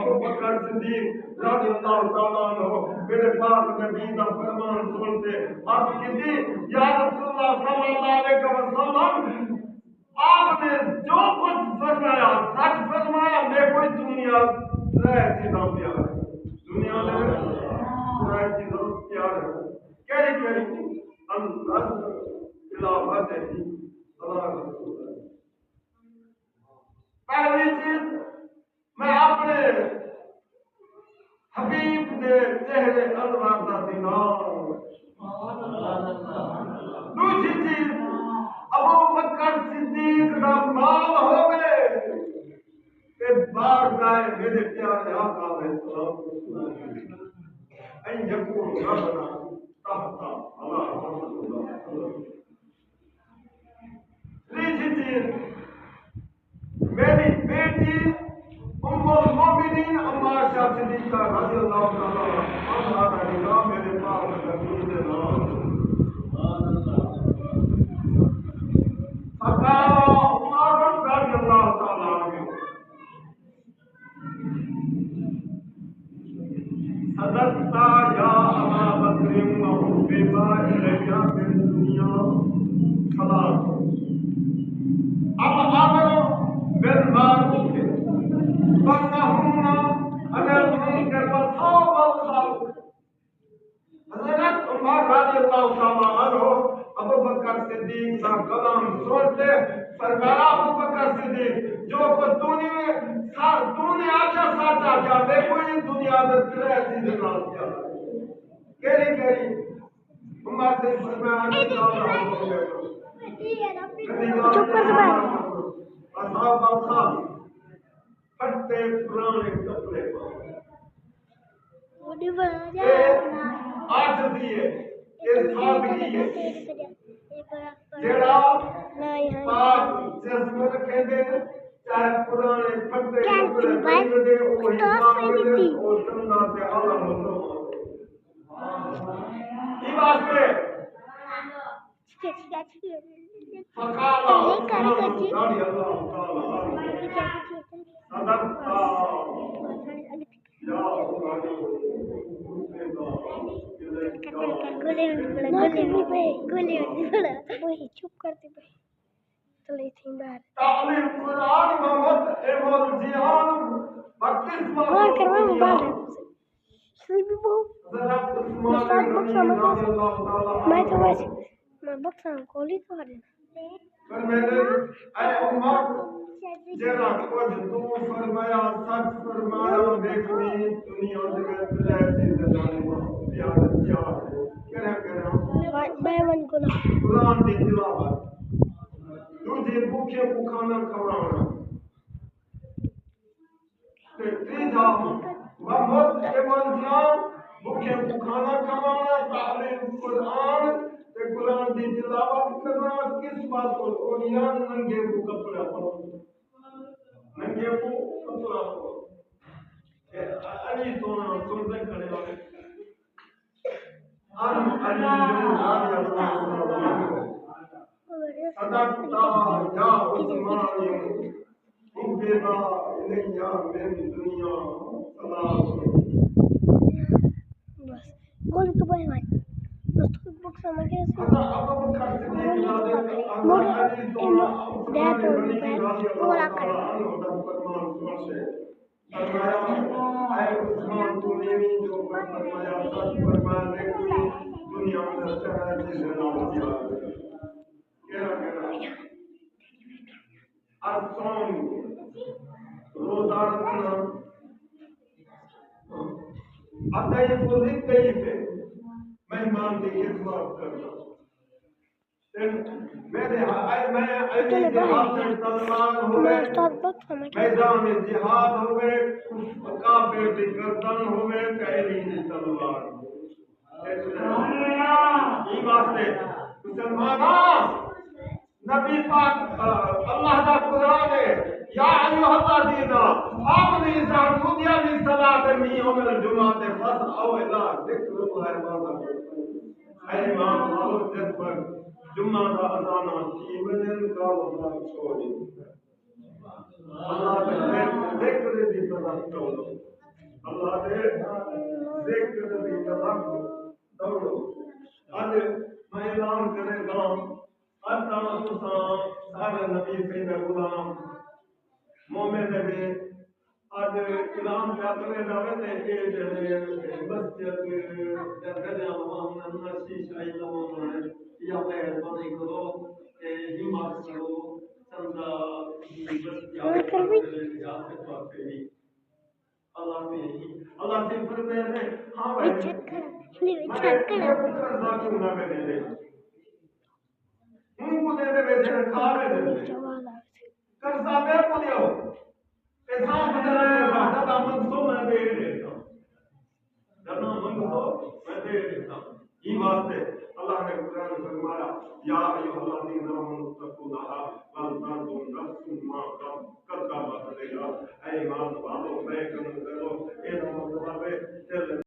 ابو بکر صدیق رضی اللہ تعالیٰ عنہ میرے پاک نبی کا فرمان سنتے عرض کی تھی یا رسول اللہ صلی اللہ علیہ وسلم آپ نے جو کچھ فرمایا سچ فرمایا میں کوئی دنیا رہ چیزاں پیار ہے دنیا میں رہ چیزاں پیار ہے کہری اللہ خلافت ہے اللہ رسول ہے پہلی چیز میں اپنے حبیب دے چہرے انوار دا دینار دوسری چیز ابو بکر صدیق دا مال ہوئے کہ بار گائے میرے پیارے آقا علیہ السلام این یکون ربنا تحت اللہ تیسری چیز میری بیٹی ام المومنین عائشہ صدیقہ رضی اللہ تعالیٰ عنہا کا نظام میرے پاس نبی کے نام فقال عمر رضی اللہ تعالیٰ عنہ صدقت یا ابا بکر وحبب الیک فی الدنیا ثلاث الامر بالمعروف والنهي عن المنكر وصواب الخلق حضرت عمر رضی اللہ تعالیٰ عنہ ابو بکر صدیق کا کلام سنتے فرمایا ابو بکر صدیق جو کو دنیا اچھا ساچا کیا بے کوئی دنیا میں تیرے چیزیں نہ کیا کہری عمر سے فرمایا چپ کر دو اصحاب الخاص پھٹتے پرانے کپڑے آج دیئے اس سادگی ہے جڑا پاک جسم رکھے دے چاہے پرانے پھٹتے کپڑے پہنے دے وہی پاک دے اور چندہ سے اللہ مسلمان یہ واسطے فقال رضی اللہ تعالی صدقت یا وہی چپ کرتے بھائی چلے تھیں باہر تعلیم قرآن محمد احمد جہان بار کروا موبائل سلیپی بہو میں تو ویسے میں بکسا کھولی تو ہر پر میں نے اے عمر جرا کچھ تو فرمایا سچ فرمایا دیکھنی دنیا میں تلے چیز جانے پیار پیار کرا بے من کو قرآن دی تلاوت دوسرے بھوکے کو کھانا کھوانا تیجا محمد احمد جان بھوکے کو کھانا کھوانا تعلیم قرآن قرآن دی تلاوت کرنا کس بات کو اور یہاں ننگے کو کپڑا پہنو ننگے کو کپڑا پہنو علی سونا سنتے کھڑے والے علی رضی اللہ عنہ صدقت یا عثمان حبب الیک من دنیا ثلاث بس بول تو بھائی بھائی بکس میں کیسے بولا کر روزہ رکھنا مہمان کی خدمت کرنا میدان جہاد ہوئے کافر کی گردن ہوئے پہلی تلوار یہ واسطے مسلمان نبی پاک اللہ کا قرآن ہے یا ایھا الذین آمنوا اذا نودی للصلاۃ من یوم الجمعۃ فاسعوا الی ذکر اللہ اے امام اور جس پر جمعہ کا اذان کی وجہ کا وقت چھوڑی اللہ کے ذکر دی طرف توجہ اللہ دے ذکر دی طرف دوڑو اج میں اعلان کرے گا اج تساں سارے نبی سید غلام مومن دے اج اعلان کرے جاوے تے اے جڑے مسجد درجہ محمد نشی شاہی لوگ یا مہربانی کرو کہ ہمت کرو چندہ اللہ سے فرماتے ہیں ہاں بھائی میں قرضہ کیوں نہ دے دے ہوں کو دے دے بیچے کھا دے دے قرضہ دے کو دیو ایسا بدلا ہے دامن سو میں دے دیتا ہوں جنا من سو میں دے دیتا ہوں یہ واسطے اللہ نے قرآن میں فرمایا یا ایھا الذین آمنوا اتقوا اللہ ولتنظر نفس ما قدمت لغد اے ایمان والو میں